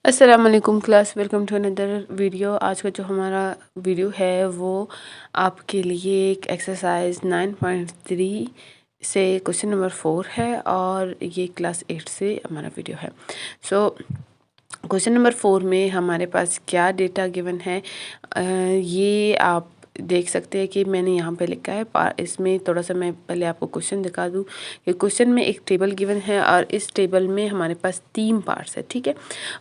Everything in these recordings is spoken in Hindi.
अस्सलाम वालेकुम class, welcome to another video. आज का जो हमारा वीडियो है वो आपके लिए एक एक्सरसाइज 9.3 से क्वेश्चन नंबर 4 है और ये क्लास 8 से हमारा वीडियो है। सो क्वेश्चन नंबर 4 में हमारे पास क्या डेटा गिवन है ये आप देख सकते हैं कि मैंने यहाँ पे लिखा है। इसमें थोड़ा सा मैं पहले आपको क्वेश्चन दिखा दूँ कि क्वेश्चन में एक टेबल गिवन है और इस टेबल में हमारे पास 3 पार्ट्स है, ठीक है।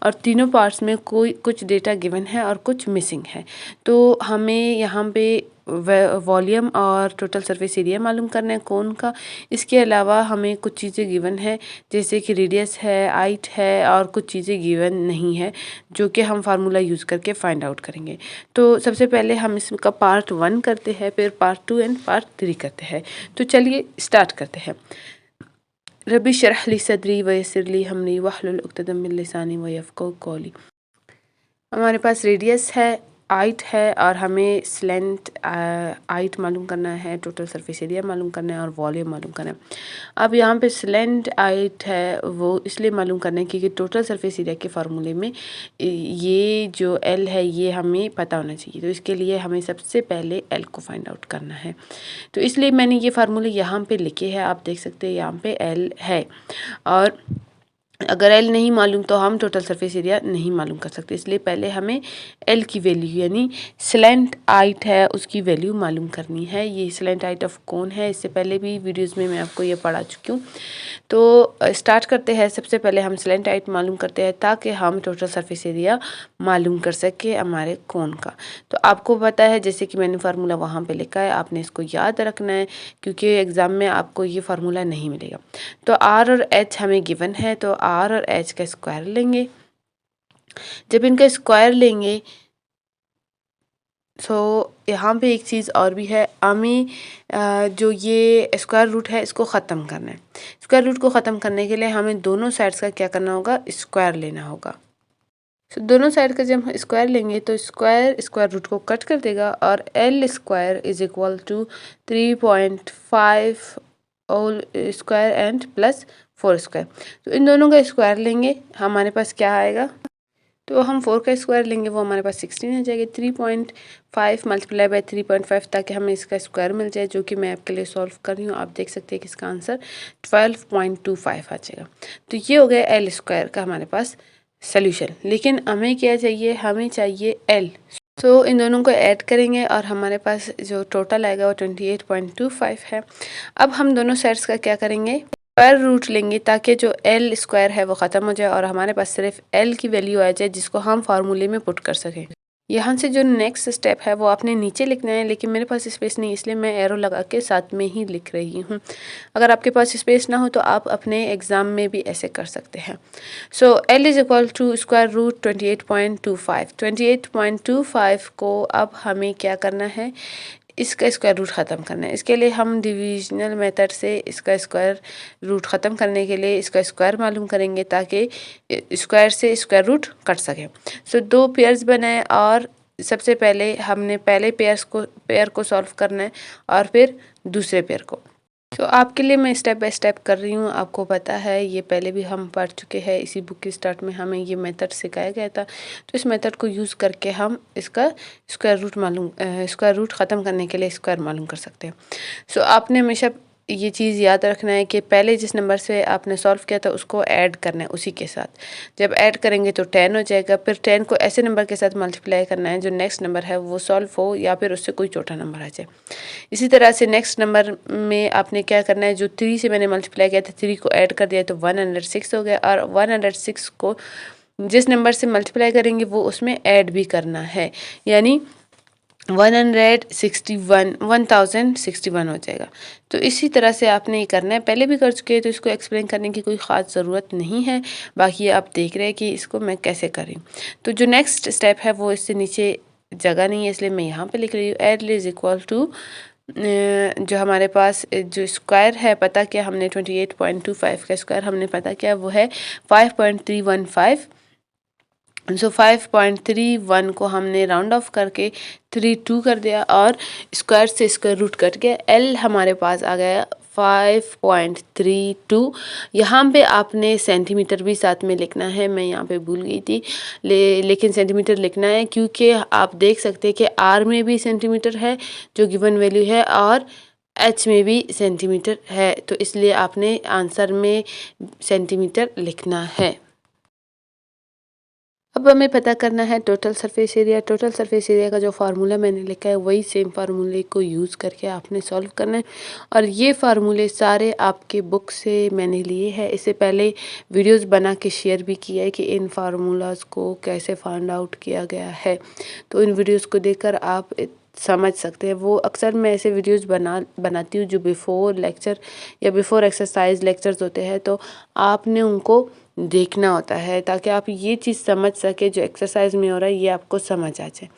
और तीनों पार्ट्स में कोई कुछ डेटा गिवन है और कुछ मिसिंग है। तो हमें यहाँ पे वॉल्यूम और टोटल सरफेस एरिया मालूम करना है कोन का। इसके अलावा हमें कुछ चीज़ें गिवन है जैसे कि रेडियस है, हाइट है और कुछ चीज़ें गिवन नहीं है जो कि हम फार्मूला यूज़ करके फाइंड आउट करेंगे। तो सबसे पहले हम इसका पार्ट 1 करते हैं, फिर पार्ट 2 एंड पार्ट 3 करते हैं। तो चलिए स्टार्ट करते हैं। रबी शरह ली सदरी वयस्सिर ली अमरी वहलुल उक़्दतम मिन लिसानी यफ़क़हू क़ौली। हमारे पास रेडियस है, हाइट है और हमें स्लेंथ हाइट मालूम करना है, टोटल सरफेस एरिया मालूम करना है और वॉल्यूम मालूम करना है। अब यहाँ पे स्लेंथ हाइट है वो इसलिए मालूम करना है क्योंकि टोटल सरफेस एरिया के फार्मूले में ये जो एल है ये हमें पता होना चाहिए। तो इसके लिए हमें सबसे पहले एल को फाइंड आउट करना है। तो इसलिए मैंने ये फार्मूले यहाँ पे लिखे हैं, आप देख सकते हैं यहाँ पे एल है। और अगर एल नहीं मालूम तो हम टोटल सरफेस एरिया नहीं मालूम कर सकते। इसलिए पहले हमें एल की वैल्यू यानी स्लेंट हाइट है उसकी वैल्यू मालूम करनी है। ये स्लेंट हाइट ऑफ कोन है, इससे पहले भी वीडियोस में मैं आपको ये पढ़ा चुकी हूँ। तो स्टार्ट करते हैं। सबसे पहले हम स्लेंट हाइट मालूम करते हैं ताकि हम टोटल सरफेस एरिया मालूम कर सके हमारे कोन का। तो आपको पता है जैसे कि मैंने फार्मूला वहाँ पे लिखा है, आपने इसको याद रखना है क्योंकि एग्ज़ाम में आपको ये फार्मूला नहीं मिलेगा। तो आर और एच हमें गिवन है, तो आर और एच का स्क्वायर लेंगे। जब इनका स्क्वायर लेंगे सो यहाँ पे एक चीज़ और भी है, हमें जो ये स्क्वायर रूट है इसको ख़त्म करना है। स्क्वायर रूट को ख़त्म करने के लिए हमें दोनों साइड्स का क्या करना होगा, स्क्वायर लेना होगा। सो दोनों साइड का जब हम स्क्वायर लेंगे तो स्क्वायर रूट को कट कर देगा और L square is equal to 3.5 whole square and plus 4 square. तो इन दोनों का स्क्वायर लेंगे, हमारे पास क्या आएगा, तो हम 4 का स्क्वायर लेंगे वो हमारे पास 16 आ जाएगी। 3.5 मल्टीप्लाई बाय 3.5 ताकि हमें इसका स्क्वायर मिल जाए, जो कि मैं आपके लिए सॉल्व कर रही हूँ। आप देख सकते हैं कि इसका आंसर 12.25 आ जाएगा। तो ये हो गया एल स्क्वायर का हमारे पास सोल्यूशन। लेकिन हमें क्या चाहिए, हमें चाहिए एल। सो इन दोनों को ऐड करेंगे और हमारे पास जो टोटल आएगा वो 28.25 है। अब हम दोनों साइड्स का क्या करेंगे, स्क्वायर रूट लेंगे ताकि जो एल स्क्वायर है वो ख़त्म हो जाए और हमारे पास सिर्फ एल की वैल्यू आ जाए जिसको हम फार्मूले में पुट कर सकें। यहाँ से जो नेक्स्ट स्टेप है वो आपने नीचे लिखना है, लेकिन मेरे पास स्पेस नहीं इसलिए मैं एरो लगा के साथ में ही लिख रही हूँ। अगर आपके पास स्पेस ना हो तो आप अपने एग्ज़ाम में भी ऐसे कर सकते हैं। So L is equal to square root 28.25। 28.25 को अब हमें क्या करना है, इसका स्क्वायर रूट ख़त्म करना है। इसके लिए हम डिविजनल मेथड से इसका स्क्वायर रूट ख़त्म करने के लिए इसका स्क्वायर मालूम करेंगे ताकि स्क्वायर से स्क्वायर रूट कट सके। सो दो पेयर्स बनाए और सबसे पहले हमने पहले पेयर को सॉल्व करना है और फिर दूसरे पेयर को। तो आपके लिए मैं स्टेप बाय स्टेप कर रही हूँ। आपको पता है ये पहले भी हम पढ़ चुके हैं, इसी बुक की स्टार्ट में हमें ये मेथड सिखाया गया था। तो इस मेथड को यूज़ करके हम इसका स्क्वायर रूट ख़त्म करने के लिए स्क्वायर मालूम कर सकते हैं। सो आपने हमेशा ये चीज़ याद रखना है कि पहले जिस नंबर से आपने सॉल्व किया था उसको ऐड करना है उसी के साथ। जब ऐड करेंगे तो 10 हो जाएगा, फिर 10 को ऐसे नंबर के साथ मल्टीप्लाई करना है जो नेक्स्ट नंबर है वो सॉल्व हो या फिर उससे कोई छोटा नंबर आ जाए। इसी तरह से नेक्स्ट नंबर में आपने क्या करना है, जो 3 से मैंने मल्टीप्लाई किया था 3 को ऐड कर दिया तो 106 हो गया और 106 को जिस नंबर से मल्टीप्लाई करेंगे वो उसमें ऐड भी करना है, यानी 1061 हो जाएगा। तो इसी तरह से आपने ये करना है, पहले भी कर चुके हैं तो इसको एक्सप्लेन करने की कोई ख़ास ज़रूरत नहीं है। बाकी आप देख रहे हैं कि इसको मैं कैसे करी। तो जो नेक्स्ट स्टेप है वो इससे नीचे जगह नहीं है इसलिए मैं यहाँ पे लिख रही हूँ, एल इज इक्वल टू जो हमारे पास जो स्क्वायर है पता क्या हमने 28.25 का स्क्वायर हमने पता क्या वो है 5.315। सो 5.31 को हमने राउंड ऑफ करके 32 कर दिया और स्क्वायर से स्क्वायर रूट कट गया। एल हमारे पास आ गया 5.32। यहाँ पे आपने सेंटीमीटर भी साथ में लिखना है, मैं यहाँ पे भूल गई थी, लेकिन सेंटीमीटर लिखना है क्योंकि आप देख सकते हैं कि आर में भी सेंटीमीटर है जो गिवन वैल्यू है और एच में भी सेंटीमीटर है, तो इसलिए आपने आंसर में सेंटीमीटर लिखना है। अब हमें पता करना है total surface area. Total surface area का जो फार्मूला मैंने लिखा है वही सेम फार्मूले को यूज़ करके आपने सॉल्व करना है, और ये फार्मूले सारे आपके बुक से मैंने लिए हैं। इससे पहले वीडियोस बना के शेयर भी किया है कि इन फार्मूलाज को कैसे फाइंड आउट किया गया है, तो इन वीडियोस को देखकर आप समझ सकते हैं। वो अक्सर मैं ऐसे वीडियोस बनाती हूँ जो बिफ़ोर लेक्चर या बिफ़ोर एक्सरसाइज लेक्चर्स होते हैं, तो आपने उनको देखना होता है ताकि आप ये चीज़ समझ सके जो एक्सरसाइज में हो रहा है ये आपको समझ आ जाए।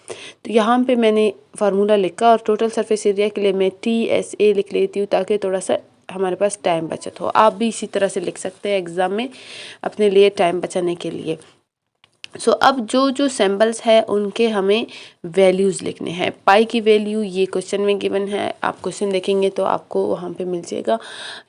तो यहाँ पे मैंने फार्मूला लिखा और टोटल सरफेस एरिया के लिए मैं TSA लिख लेती हूँ ताकि थोड़ा सा हमारे पास टाइम बचत हो। आप भी इसी तरह से लिख सकते हैं एग्ज़ाम में अपने लिए टाइम बचाने के लिए। अब जो सिंबल्स है उनके हमें वैल्यूज़ लिखने हैं। पाई की वैल्यू ये क्वेश्चन में गिवन है, आप क्वेश्चन देखेंगे तो आपको वहाँ पे मिल जाएगा।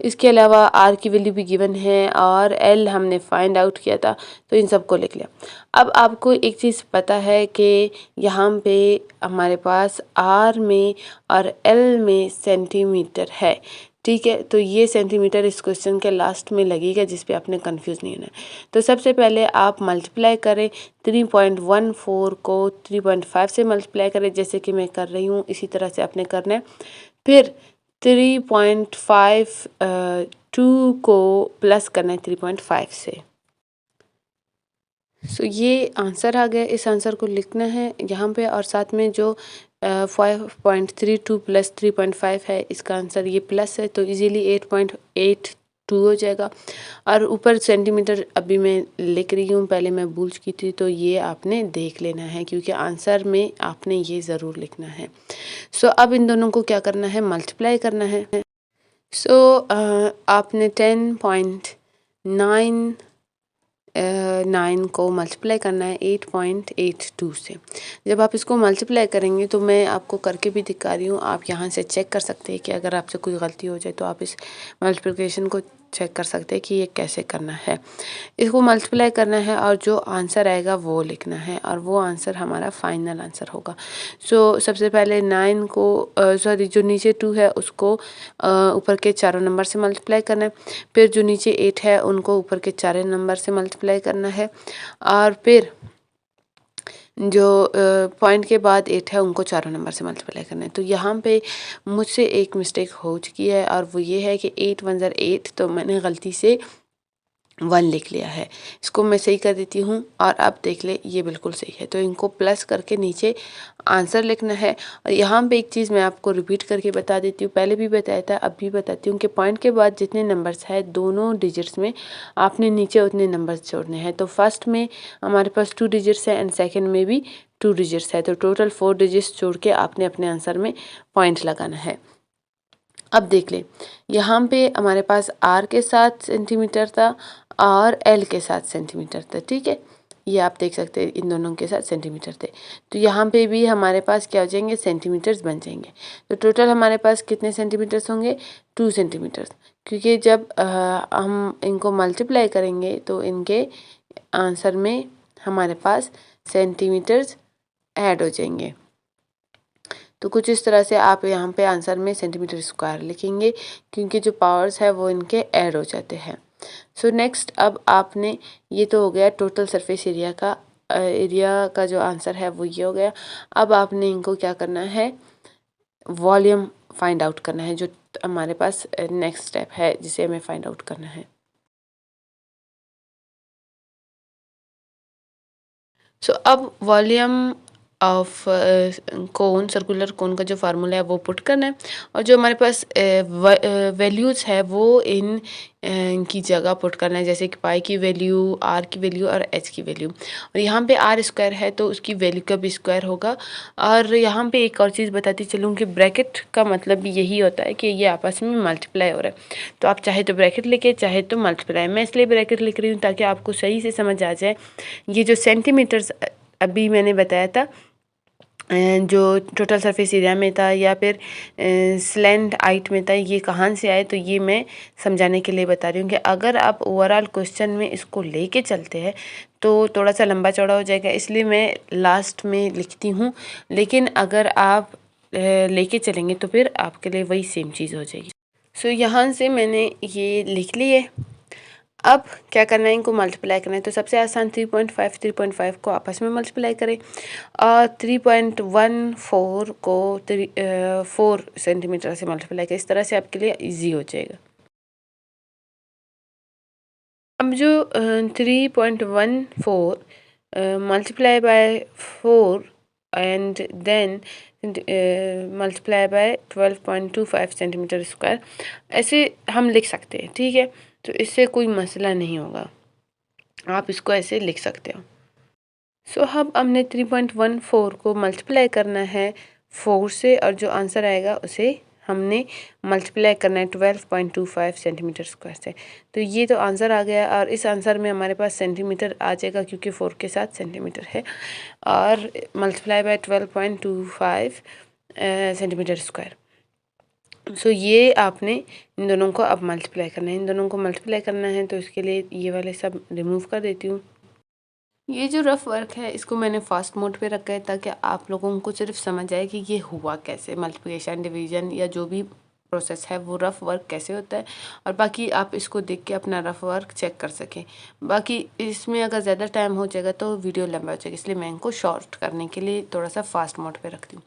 इसके अलावा आर की वैल्यू भी गिवन है और एल हमने फाइंड आउट किया था, तो इन सबको लिख लिया। अब आपको एक चीज़ पता है कि यहाँ पे हमारे पास आर में और एल में सेंटीमीटर है, ठीक है। तो ये सेंटीमीटर इस क्वेश्चन के लास्ट में लगेगा जिस पे आपने कंफ्यूज नहीं होना है। तो सबसे पहले आप मल्टीप्लाई करें 3.14 को 3.5 से मल्टीप्लाई करें, जैसे कि मैं कर रही हूँ इसी तरह से आपने करना है। फिर 3.52 को प्लस करना है 3.5 से। ये आंसर आ गया। इस आंसर को लिखना है यहाँ पे, और साथ में जो 5.32 प्लस 3.5 है इसका आंसर ये प्लस है, तो इजीली 8.82 हो जाएगा। और ऊपर सेंटीमीटर अभी मैं लिख रही हूँ, पहले मैं भूल चुकी थी, तो ये आपने देख लेना है क्योंकि आंसर में आपने ये ज़रूर लिखना है। अब इन दोनों को क्या करना है, मल्टीप्लाई करना है। आपने 10.9 को मल्टीप्लाई करना है 8.82 से। जब आप इसको मल्टीप्लाई करेंगे तो मैं आपको करके भी दिखा रही हूँ, आप यहाँ से चेक कर सकते हैं कि अगर आपसे कोई गलती हो जाए तो आप इस मल्टीप्लिकेशन को चेक कर सकते हैं कि ये कैसे करना है। इसको मल्टीप्लाई करना है और जो आंसर आएगा वो लिखना है, और वो आंसर हमारा फाइनल आंसर होगा। सबसे पहले 9 को जो नीचे 2 है उसको ऊपर के चारों नंबर से मल्टीप्लाई करना है। फिर जो नीचे 8 है उनको ऊपर के चारों नंबर से मल्टीप्लाई करना है, और फिर जो पॉइंट के बाद 8 है उनको चारों नंबर से मल्टीप्लाई करना है। तो यहाँ पे मुझसे एक मिस्टेक हो चुकी है, और वो ये है कि 8 1 ज़र 8, तो मैंने गलती से 1 लिख लिया है। इसको मैं सही कर देती हूँ, और अब देख ले ये बिल्कुल सही है। तो इनको प्लस करके नीचे आंसर लिखना है। और यहाँ पे एक चीज़ मैं आपको रिपीट करके बता देती हूँ, पहले भी बताया था अब भी बताती हूँ कि पॉइंट के बाद जितने नंबर्स है दोनों डिजिट्स में आपने नीचे उतने नंबर्स जोड़ने हैं। तो फर्स्ट में हमारे पास 2 डिजिट्स है एंड सेकेंड में भी 2 डिजिट्स है, तो टोटल 4 डिजिट्स जोड़ के आपने अपने आंसर में पॉइंट लगाना है। अब देख लें, यहाँ पे हमारे पास आर के साथ सेंटीमीटर था और एल के साथ सेंटीमीटर था, ठीक है। ये आप देख सकते हैं इन दोनों के साथ सेंटीमीटर थे, तो यहाँ पे भी हमारे पास क्या हो जाएंगे, सेंटीमीटर्स बन जाएंगे। तो टोटल हमारे पास कितने सेंटीमीटर्स होंगे, 2 सेंटीमीटर्स, क्योंकि जब हम इनको मल्टीप्लाई करेंगे तो इनके आंसर में हमारे पास सेंटीमीटर्स ऐड हो जाएंगे। तो कुछ इस तरह से आप यहाँ पे आंसर में सेंटीमीटर स्क्वायर लिखेंगे क्योंकि जो पावर्स है वो इनके ऐड हो जाते हैं। नेक्स्ट, अब आपने ये तो हो गया टोटल सरफेस एरिया का जो आंसर है वो ये हो गया। अब आपने इनको क्या करना है, वॉल्यूम फाइंड आउट करना है, जो हमारे पास नेक्स्ट स्टेप है जिसे हमें फाइंड आउट करना है। अब volume of cone, circular cone का जो फार्मूला है वो पुट करना है, और जो हमारे पास वैल्यूज़ है वो इन की जगह पुट करना है, जैसे कि पाई की वैल्यू, आर की वैल्यू और एच की वैल्यू। और यहाँ पे आर स्क्वायर है तो उसकी वैल्यू का भी स्क्वायर होगा। और यहाँ पे एक और चीज़ बताती चलूँ कि ब्रैकेट का मतलब भी यही होता है कि ये आपस में मल्टीप्लाई हो रहा है, तो आप चाहे तो ब्रैकेट लिखे चाहे तो मल्टीप्लाई। मैं इसलिए ब्रैकेट लिख रही हूँ ताकि आपको सही से समझ आ जाए। ये जो सेंटीमीटर्स अभी मैंने बताया था जो टोटल सरफेस एरिया में था या फिर स्लैंट हाइट में था, ये कहाँ से आए, तो ये मैं समझाने के लिए बता रही हूँ कि अगर आप ओवरऑल क्वेश्चन में इसको लेके चलते हैं तो थोड़ा सा लंबा चौड़ा हो जाएगा, इसलिए मैं लास्ट में लिखती हूँ। लेकिन अगर आप लेके चलेंगे तो फिर आपके लिए वही सेम चीज़ हो जाएगी। सो यहाँ से मैंने ये लिख ली है। अब क्या करना है, इनको मल्टीप्लाई करना है। तो सबसे आसान 3.5 को आपस में मल्टीप्लाई करें और 3.14 को 4 सेंटीमीटर से मल्टीप्लाई करें। इस तरह से आपके लिए इजी हो जाएगा। अब जो 3.14 multiply by 4 and then multiply by 12.25 centimetre square, ऐसे हम लिख सकते हैं, ठीक है। तो इससे कोई मसला नहीं होगा, आप इसको ऐसे लिख सकते हो। सो अब हमने 3.14 को मल्टीप्लाई करना है 4 से, और जो आंसर आएगा उसे हमने मल्टीप्लाई करना है 12.25 सेंटीमीटर स्क्वायर से। तो ये तो आंसर आ गया, और इस आंसर में हमारे पास सेंटीमीटर आ जाएगा क्योंकि 4 के साथ सेंटीमीटर है, और मल्टीप्लाई बाय 12.25 सेंटीमीटर स्क्वायर। सो ये आपने इन दोनों को अब मल्टीप्लाई करना है, इन दोनों को मल्टीप्लाई करना है। तो इसके लिए ये वाले सब रिमूव कर देती हूँ। ये जो रफ़ वर्क है इसको मैंने फास्ट मोड पे रखा है ताकि आप लोगों को सिर्फ समझ आए कि ये हुआ कैसे, मल्टीप्लिकेशन डिवीजन या जो भी प्रोसेस है वो रफ़ वर्क कैसे होता है, और बाकी आप इसको देख के अपना रफ़ वर्क चेक कर सकें। बाकी इसमें अगर ज़्यादा टाइम हो जाएगा तो वीडियो लंबा हो जाएगा, इसलिए मैं इनको शॉर्ट करने के लिए थोड़ा सा फास्ट मोड पे रखती हूँ।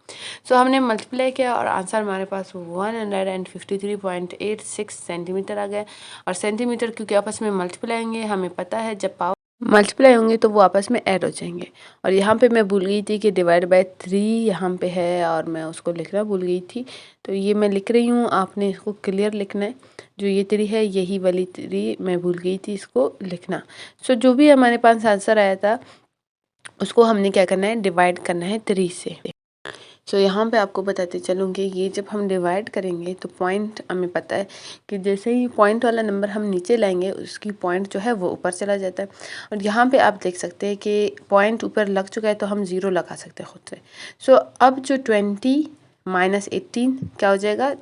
सो हमने मल्टीप्लाई किया और आंसर हमारे पास 153.86 सेंटीमीटर आ गया। और सेंटीमीटर क्योंकि आपस में मल्टीप्लाई होंगे, हमें पता है जब पावर मल्टीप्लाई होंगे तो वो आपस में ऐड हो जाएंगे। और यहाँ पे मैं भूल गई थी कि डिवाइड बाय 3 यहाँ पे है और मैं उसको लिखना भूल गई थी, तो ये मैं लिख रही हूँ। आपने इसको क्लियर लिखना है, जो ये 3 है यही वाली 3 मैं भूल गई थी इसको लिखना। सो जो भी हमारे पास आंसर आया था उसको हमने क्या करना है, डिवाइड करना है 3 से। सो यहाँ पे आपको बताते चलूँगी, ये जब हम डिवाइड करेंगे तो पॉइंट हमें पता है कि जैसे ही पॉइंट वाला नंबर हम नीचे लाएंगे उसकी पॉइंट जो है वो ऊपर चला जाता है। और यहाँ पे आप देख सकते हैं कि पॉइंट ऊपर लग चुका है तो हम 0 लगा सकते हैं खुद से। सो अब जो 20 माइनस 18 क्या हो जाएगा,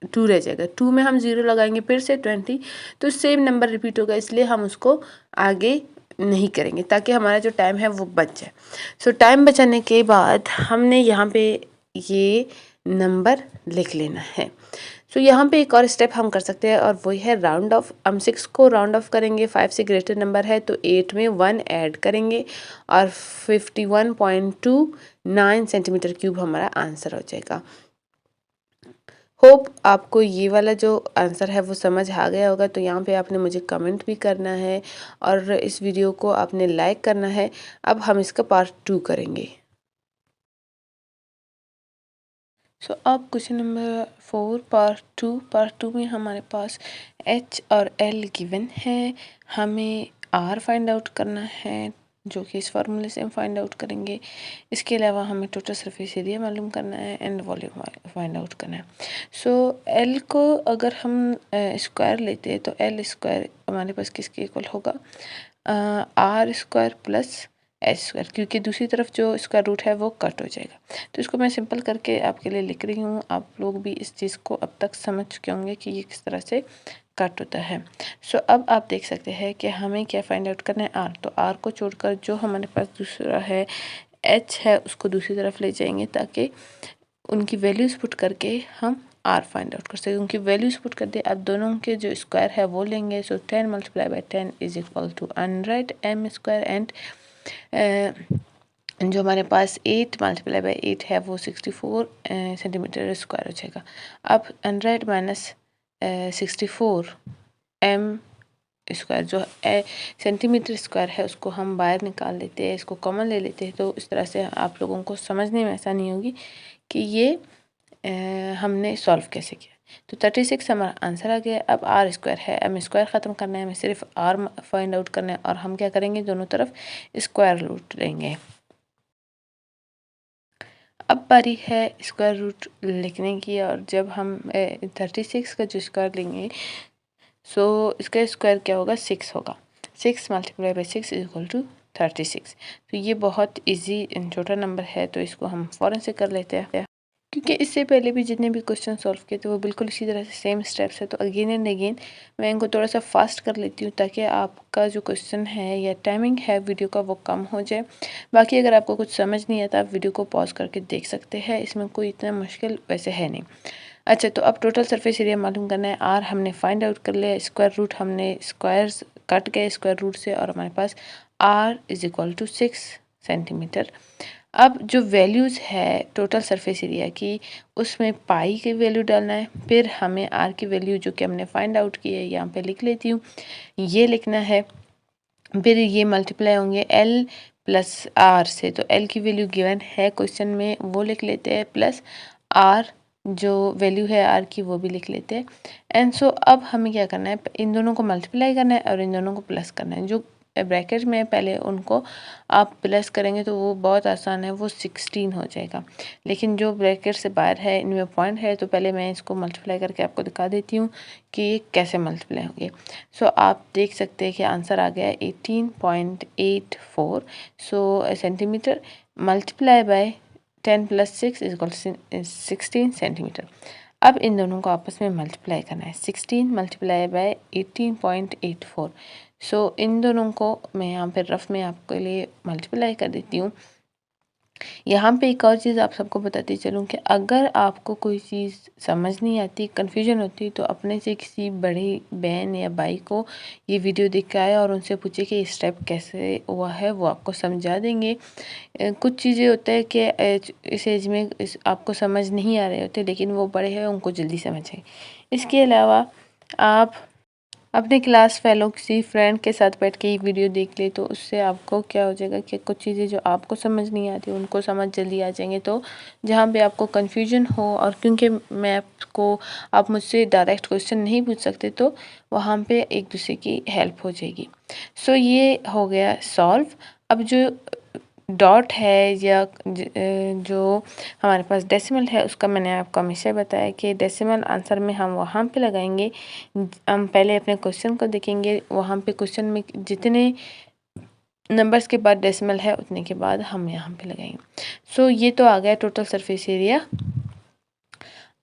2 रह जाएगा। 2 में हम 0 लगाएंगे फिर से 20, तो सेम नंबर रिपीट होगा, इसलिए हम उसको आगे नहीं करेंगे ताकि हमारा जो टाइम है वो बच जाए। सो टाइम बचाने के बाद हमने यहाँ पे ये नंबर लिख लेना है। सो यहाँ पे एक और स्टेप हम कर सकते हैं और वही है राउंड ऑफ। हम 6 को राउंड ऑफ करेंगे, 5 से ग्रेटर नंबर है तो 8 में 1 ऐड करेंगे और 51.29 सेंटीमीटर क्यूब हमारा आंसर हो जाएगा। होप आपको ये वाला जो आंसर है वो समझ आ गया होगा। तो यहाँ पे आपने मुझे कमेंट भी करना है और इस वीडियो को आपने लाइक करना है। अब हम इसका पार्ट 2 करेंगे। सो अब क्वेश्चन नंबर 4 पार्ट टू में हमारे पास एच और एल गिवन है, हमें आर फाइंड आउट करना है जो कि इस फार्मूले से हम फाइंड आउट करेंगे। इसके अलावा हमें टोटल सरफेस एरिया मालूम करना है एंड वॉल्यूम फाइंड आउट करना है। सो एल को अगर हम स्क्वायर लेते हैं तो एल स्क्वायर हमारे पास किसके इक्वल होगा, R square plus H square, क्योंकि दूसरी तरफ जो स्क्वायर रूट है वो कट हो जाएगा। तो इसको मैं सिंपल करके आपके लिए लिख रही हूँ। आप लोग भी इस चीज़ को अब तक समझ चुके होंगे कि ये किस तरह से कट होता है। सो अब आप देख सकते हैं कि हमें क्या फाइंड आउट करना है, आर। तो आर को छोड़कर जो हमारे पास दूसरा है एच है उसको दूसरी तरफ ले जाएंगे ताकि उनकी वैल्यूज़ पुट करके हम आर फाइंड आउट कर सकें। उनकी वैल्यूज़ पुट कर दे। अब दोनों के जो स्क्वायर है वो लेंगे। So 10 multiply by 10 is equal to 100 M square and जो हमारे पास 8 मल्टीप्लाई बाई 8 है वो 64 सेंटीमीटर स्क्वायर हो जाएगा। अब 100 माइनस 64 एम स्क्वायर जो सेंटीमीटर स्क्वायर है उसको हम बाहर निकाल लेते हैं, इसको कॉमन ले लेते हैं। तो इस तरह से आप लोगों को समझने में ऐसा नहीं होगी कि ये हमने सॉल्व कैसे किया। तो 36 हमारा आंसर आ गया। अब आर स्क्वायर है, हमें स्क्वायर ख़त्म करना है, हमें सिर्फ आर फाइंड आउट करना है और हम क्या करेंगे, दोनों तरफ स्क्वायर रूट लेंगे। अब बारी है स्क्वायर रूट लिखने की, और जब हम 36 का जो स्क्वायर लेंगे सो इसका स्क्वायर क्या होगा, 6 होगा। 6 multiply by 6 is equal to 36। तो ये बहुत इजी छोटा नंबर है, तो इसको हम फ़ौरन से कर लेते हैं, क्योंकि इससे पहले भी जितने भी क्वेश्चन सॉल्व किए थे वो बिल्कुल इसी तरह से सेम स्टेप्स है। तो अगेन एंड अगेन मैं इनको थोड़ा सा फास्ट कर लेती हूँ ताकि आपका जो क्वेश्चन है या टाइमिंग है वीडियो का वो कम हो जाए। बाकी अगर आपको कुछ समझ नहीं आता आप वीडियो को पॉज करके देख सकते हैं, इसमें कोई इतना मुश्किल वैसे है नहीं। अच्छा, तो अब टोटल सरफेस एरिया मालूम करना है। आर हमने फाइंड आउट कर लिया, स्क्वायर रूट हमने स्क्वायर्स कट गए स्क्वायर रूट से, और हमारे पास R is equal to 6 centimetre. अब जो वैल्यूज़ है टोटल सरफेस एरिया की, उसमें पाई की वैल्यू डालना है, फिर हमें आर की वैल्यू जो कि हमने फाइंड आउट की है यहाँ पे लिख लेती हूँ, ये लिखना है। फिर ये मल्टीप्लाई होंगे एल प्लस आर से, तो एल की वैल्यू गिवन है क्वेश्चन में वो लिख लेते हैं, प्लस आर जो वैल्यू है आर की वो भी लिख लेते हैं। एंड सो अब हमें क्या करना है, इन दोनों को मल्टीप्लाई करना है और इन दोनों को प्लस करना है। जो ब्रैकेट में पहले उनको आप प्लस करेंगे तो वो बहुत आसान है, वो 16 हो जाएगा। लेकिन जो ब्रैकेट से बाहर है इनमें पॉइंट है, तो पहले मैं इसको मल्टीप्लाई करके आपको दिखा देती हूँ कि ये कैसे मल्टीप्लाई होंगे। सो आप देख सकते हैं कि आंसर आ गया 18.84 centimetre multiply by 10 plus 6 is equal 16 centimetre. अब इन दोनों को आपस में मल्टीप्लाई करना है, 16 मल्टीप्लाई बाय 18.84। सो इन दोनों को मैं यहाँ पे रफ में आपके लिए मल्टीप्लाई कर देती हूँ। यहाँ पे एक और चीज़ आप सबको बताती चलूँ कि अगर आपको कोई चीज़ समझ नहीं आती, कन्फ्यूजन होती, तो अपने से किसी बड़ी बहन या भाई को ये वीडियो देख के आए और उनसे पूछे कि स्टेप कैसे हुआ है, वो आपको समझा देंगे। कुछ चीज़ें होता है कि इस एज में आपको समझ नहीं आ रहे होते, लेकिन वो बड़े हैं उनको जल्दी समझ आए। इसके अलावा आप अपने क्लास फेलो किसी फ्रेंड के साथ बैठ के ये वीडियो देख ले, तो उससे आपको क्या हो जाएगा कि कुछ चीज़ें जो आपको समझ नहीं आती उनको समझ जल्दी आ जाएंगे। तो जहाँ पे आपको कन्फ्यूजन हो, और क्योंकि मैं आपको आप मुझसे डायरेक्ट क्वेश्चन नहीं पूछ सकते, तो वहाँ पे एक दूसरे की हेल्प हो जाएगी। सो ये हो गया सॉल्व। अब जो डॉट है या जो हमारे पास डेसिमल है, उसका मैंने आपको हमेशा बताया कि डेसिमल आंसर में हम वहाँ पे लगाएंगे। हम पहले अपने क्वेश्चन को देखेंगे, वहाँ पे क्वेश्चन में जितने नंबर्स के बाद डेसिमल है उतने के बाद हम यहाँ पे लगाएंगे। सो ये तो आ गया टोटल सरफेस एरिया।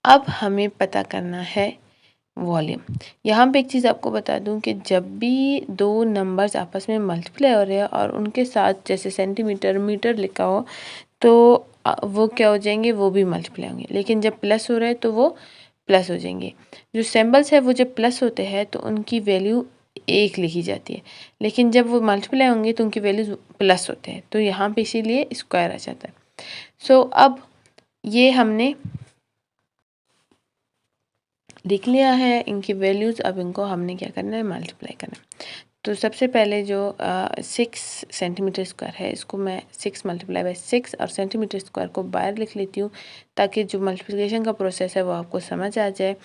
अब हमें पता करना है वॉल्यूम। यहाँ पे एक चीज़ आपको बता दूँ कि जब भी दो नंबर्स आपस में मल्टीप्लाई हो रहे हैं और उनके साथ जैसे सेंटीमीटर मीटर लिखा हो, तो वो क्या हो जाएंगे, वो भी मल्टीप्लाई होंगे। लेकिन जब प्लस हो रहा है तो वो प्लस हो जाएंगे। जो सिंबल्स है वो जब प्लस होते हैं तो उनकी वैल्यू एक लिखी जाती है, लेकिन जब वो मल्टीप्लाई होंगे तो उनकी वैल्यू प्लस होते हैं, तो यहाँ पे इसीलिए स्क्वायर आ जाता है। सो अब ये हमने लिख लिया है इनकी वैल्यूज़। अब इनको हमने क्या करना है, मल्टीप्लाई करना है। तो सबसे पहले जो 6 सेंटीमीटर स्क्वायर है, इसको मैं 6 मल्टीप्लाई बाय 6 और सेंटीमीटर स्क्वायर को बाहर लिख लेती हूँ, ताकि जो मल्टीप्लिकेशन का प्रोसेस है वो आपको समझ आ जाए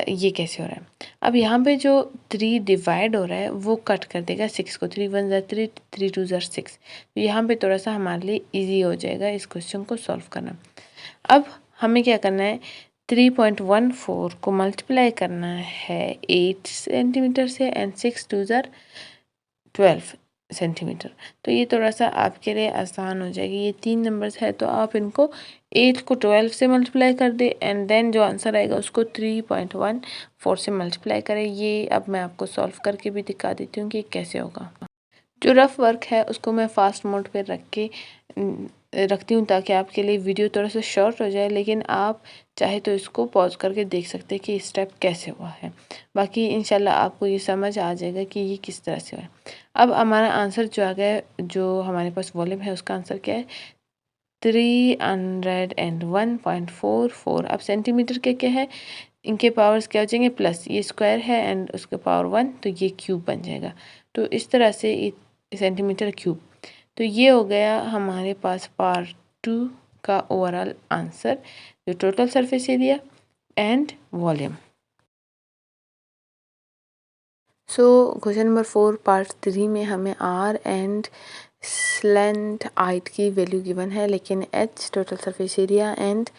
ये कैसे हो रहा है। अब यहाँ पे जो 3 डिवाइड हो रहा है वो कट कर देगा 6 को, 3 1 ज़ा 3, 3 2 ज़ा 6। तो यहाँ पे थोड़ा सा हमारे लिए ईजी हो जाएगा इस क्वेश्चन को सॉल्व करना। अब हमें क्या करना है, 3.14 को मल्टीप्लाई करना है 8 सेंटीमीटर से, एंड 6 2 ज़ा 12 सेंटीमीटर। तो ये थोड़ा सा आपके लिए आसान हो जाएगी। ये 3 नंबर्स है तो आप इनको 8 को 12 से मल्टीप्लाई कर दे, एंड देन जो आंसर आएगा उसको 3.14 से मल्टीप्लाई करें। ये अब मैं आपको सॉल्व करके भी दिखा देती हूँ कि कैसे होगा। जो रफ वर्क है उसको मैं फास्ट मोड पे रखती हूँ ताकि आपके लिए वीडियो थोड़ा सा शॉर्ट हो जाए, लेकिन आप चाहे तो इसको पॉज करके देख सकते हैं कि स्टेप कैसे हुआ है। बाकी इंशाल्लाह आपको ये समझ आ जाएगा कि ये किस तरह से हुआ है। अब हमारा आंसर जो आ गया, जो हमारे पास वॉल्यूम है उसका आंसर क्या है, 301.44। अब सेंटीमीटर के क्या है, इनके पावर्स क्या हो जाएंगे, प्लस, ये स्क्वायर है एंड उसके पावर 1, तो ये क्यूब बन जाएगा। तो इस तरह से सेंटीमीटर क्यूब। तो ये हो गया हमारे पास पार्ट 2 का ओवरऑल आंसर, जो total surface area and volume. So question number 4 part 3 में हमें आर एंड स्लेंट हाइट की वैल्यू गिवन है, लेकिन H total surface area and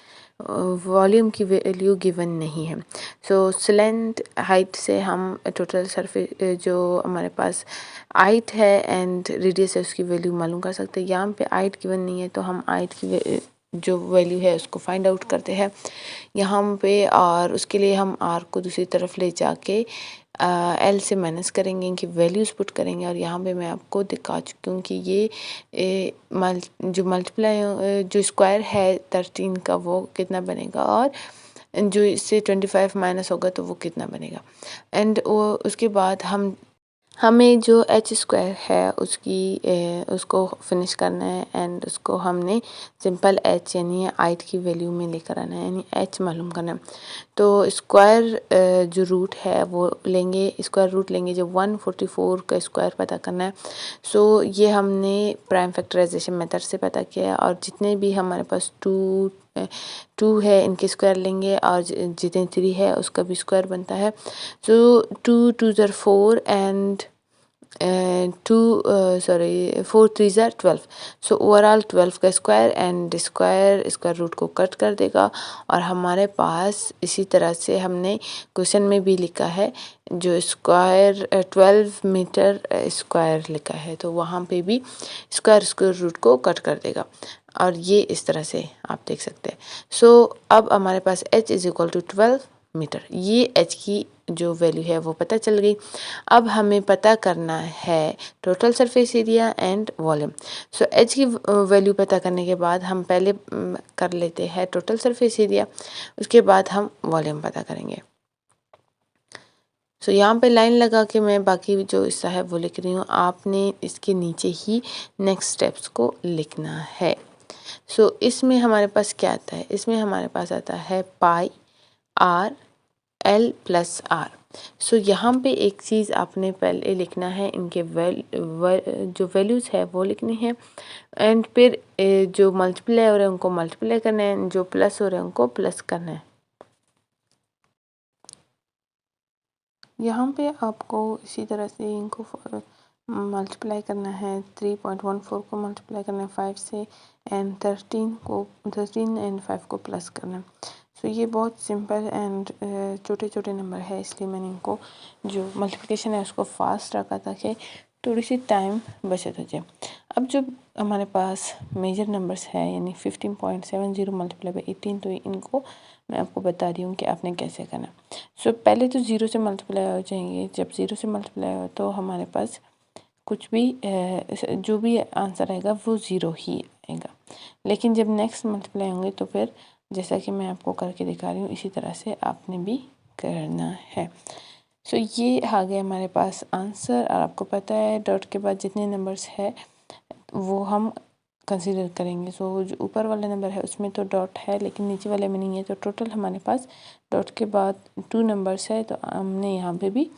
volume की वैल्यू गिवन नहीं है। सो लेंथ हाइट से हम टोटल सरफेस जो हमारे पास हाइट है एंड रेडियस है उसकी वैल्यू मालूम कर सकते हैं। यहाँ पे हाइट गिवन नहीं है तो हम हाइट की जो वैल्यू है उसको फाइंड आउट करते हैं यहाँ पे, और उसके लिए हम आर को दूसरी तरफ ले जाके एल से माइनस करेंगे, इनकी वैल्यूज़ पुट करेंगे। और यहाँ पे मैं आपको दिखा चुकी हूँ कि ये जो मल्टीप्लाई जो स्क्वायर है 13 का वो कितना बनेगा, और जो इससे 25 माइनस होगा तो वो कितना बनेगा। एंड वो उसके बाद हमें जो एच स्क्वायर है उसको फिनिश करना है एंड उसको हमने सिंपल एच यानी हाइट की वैल्यू में लेकर आना है, यानी एच मालूम करना है। तो स्क्वायर जो रूट है वो लेंगे, स्क्वायर रूट लेंगे जब 144 का स्क्वायर पता करना है। सो ये हमने प्राइम फैक्टराइजेशन मेथड से पता किया है, और जितने भी हमारे पास टू है इनके स्क्वायर लेंगे, और जितने 3 है उसका भी स्क्वायर बनता है। सो 2 ज़र 4 एंड 4 3 ज़र 12। सो ओवरऑल 12 का स्क्वायर एंड स्क्वायर रूट को कट कर देगा। और हमारे पास इसी तरह से हमने क्वेश्चन में भी लिखा है जो स्क्वायर 12 मीटर स्क्वायर लिखा है, तो वहाँ पे भी स्क्वायर रूट को कट कर देगा। और ये इस तरह से आप देख सकते हैं। सो अब हमारे पास h is equal to 12 metre, ये h की जो वैल्यू है वो पता चल गई। अब हमें पता करना है total surface area and volume. So h की वैल्यू पता करने के बाद हम पहले कर लेते हैं टोटल सरफेस एरिया, उसके बाद हम वॉल्यूम पता करेंगे। सो यहाँ पे लाइन लगा के मैं बाकी जो हिस्सा है वो लिख रही हूँ, आपने इसके नीचे ही नेक्स्ट स्टेप्स को लिखना है। सो इसमें हमारे पास क्या आता है, इसमें हमारे पास आता है पाई आर एल प्लस आर। सो यहाँ पे एक चीज़ आपने पहले लिखना है, इनके जो वैल्यूज़ है वो लिखनी है, एंड फिर जो मल्टीप्लाई हो रहे हैं उनको मल्टीप्लाई करना है, जो प्लस हो रहे हैं उनको प्लस करना है। यहाँ पे आपको इसी तरह से इनको मल्टीप्लाई करना है, 3.14 को मल्टीप्लाई करना है 5 से, एंड 13 एंड 5 को प्लस करना है। सो ये बहुत सिंपल एंड छोटे छोटे नंबर है, इसलिए मैंने इनको जो मल्टीप्लिकेशन है उसको फास्ट रखा ताकि थोड़ी सी टाइम बचत हो जाए। अब जो हमारे पास मेजर नंबर्स है यानी 15.70 मल्टीप्लाई बाई 18, तो इनको मैं आपको बता रही हूँ कि आपने कैसे करना। सो पहले तो 0 से मल्टीप्लाई हो जाएंगे, जब 0 से मल्टीप्लाई हो तो हमारे पास कुछ भी जो भी आंसर आएगा वो 0 ही आएगा। लेकिन जब नेक्स्ट मल्टीप्लाई होंगे तो फिर जैसा कि मैं आपको करके दिखा रही हूँ इसी तरह से आपने भी करना है। सो ये आ गया हमारे पास आंसर, और आपको पता है डॉट के बाद जितने नंबर्स है वो हम कंसीडर करेंगे। सो जो ऊपर वाला नंबर है उसमें तो डॉट है लेकिन नीचे वाले में नहीं है, तो टोटल हमारे पास डॉट के बाद 2 नंबर्स है, तो हमने यहाँ पे भी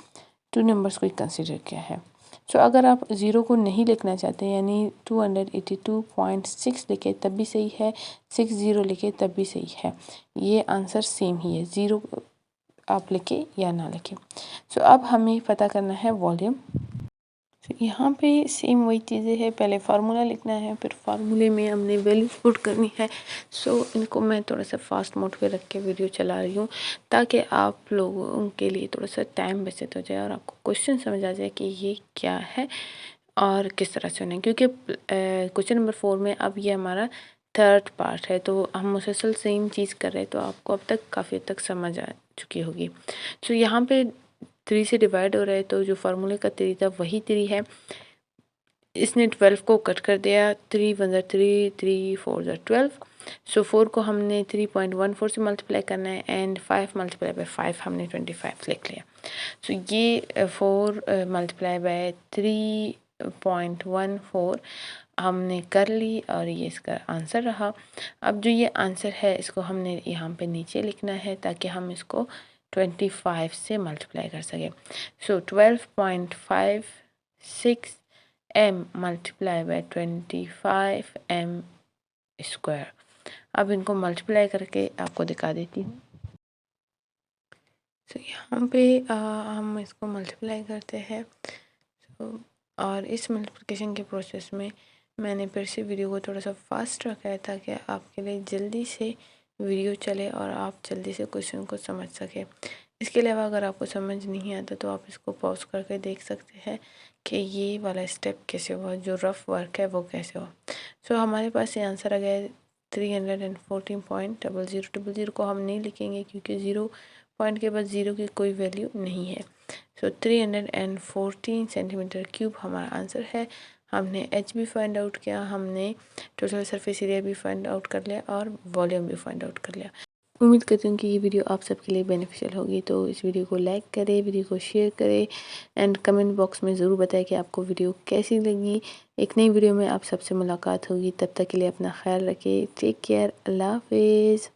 2 नंबर्स को ही कंसीडर किया है। सो अगर आप 0 को नहीं लिखना चाहते यानी 282.6 लिखे तब भी सही है, 60 लिखे तब भी सही है, ये आंसर सेम ही है, 0 आप लिखे या ना लिखे। सो अब हमें पता करना है वॉल्यूम। यहाँ पे सेम वही चीज़ें हैं, पहले फार्मूला लिखना है, फिर फार्मूले में हमने वैल्यूज पुट करनी है। सो इनको मैं थोड़ा सा फास्ट मोड पे रख के वीडियो चला रही हूँ ताकि आप लोगों के लिए थोड़ा सा टाइम बचत हो जाए और आपको क्वेश्चन समझ आ जाए कि ये क्या है और किस तरह से होना है। क्योंकि क्वेश्चन नंबर 4 में अब ये हमारा थर्ड पार्ट है, तो हम मुसलसल सेम चीज़ कर रहे हैं, तो आपको अब तक काफ़ी हद तक समझ आ चुकी होगी। सो यहाँ पे 3 से डिवाइड हो रहा है, तो जो फार्मूले का 3 था वही 3 है। इसने 12 को कट कर दिया, 3 1 ज़ा 3, 3 4 ज़ा 12। सो 4 को हमने 3.14 से मल्टीप्लाई करना है, एंड 5 मल्टीप्लाई बाय 5 हमने 25 लिख लिया। सो ये 4 मल्टीप्लाई बाय 3.14 हमने कर ली, और ये इसका आंसर रहा। अब जो ये आंसर है इसको हमने यहाँ पे नीचे लिखना है ताकि हम इसको 25 से मल्टीप्लाई कर सकें। सो 12.56 m multiply by 25 m square. अब इनको मल्टीप्लाई करके आपको दिखा देती हूँ। तो यहाँ पे हम इसको मल्टीप्लाई करते हैं। और इस मल्टीप्लिकेशन के प्रोसेस में मैंने फिर से वीडियो को थोड़ा सा फास्ट रखा है ताकि आपके लिए जल्दी से वीडियो चले और आप जल्दी से क्वेश्चन को समझ सकें। इसके अलावा अगर आपको समझ नहीं आता तो आप इसको पॉज करके देख सकते हैं कि ये वाला स्टेप कैसे हुआ, जो रफ वर्क है वो कैसे हुआ। सो हमारे पास ये आंसर आ गया है 314.0000 को हम नहीं लिखेंगे क्योंकि 0 पॉइंट के बाद 0 की कोई वैल्यू नहीं है। सो 314 सेंटीमीटर क्यूब हमारा आंसर है। हमने एच भी फाइंड आउट किया, हमने टोटल सरफेस एरिया भी फाइंड आउट कर लिया और वॉल्यूम भी फाइंड आउट कर लिया। उम्मीद करती हूँ कि ये वीडियो आप सबके लिए बेनिफिशियल होगी, तो इस वीडियो को लाइक करें, वीडियो को शेयर करें एंड कमेंट बॉक्स में ज़रूर बताएं कि आपको वीडियो कैसी लगी। एक नई वीडियो में आप सबसे मुलाकात होगी, तब तक के लिए अपना ख्याल रखें। टेक केयर, अल्लाह हाफिज़।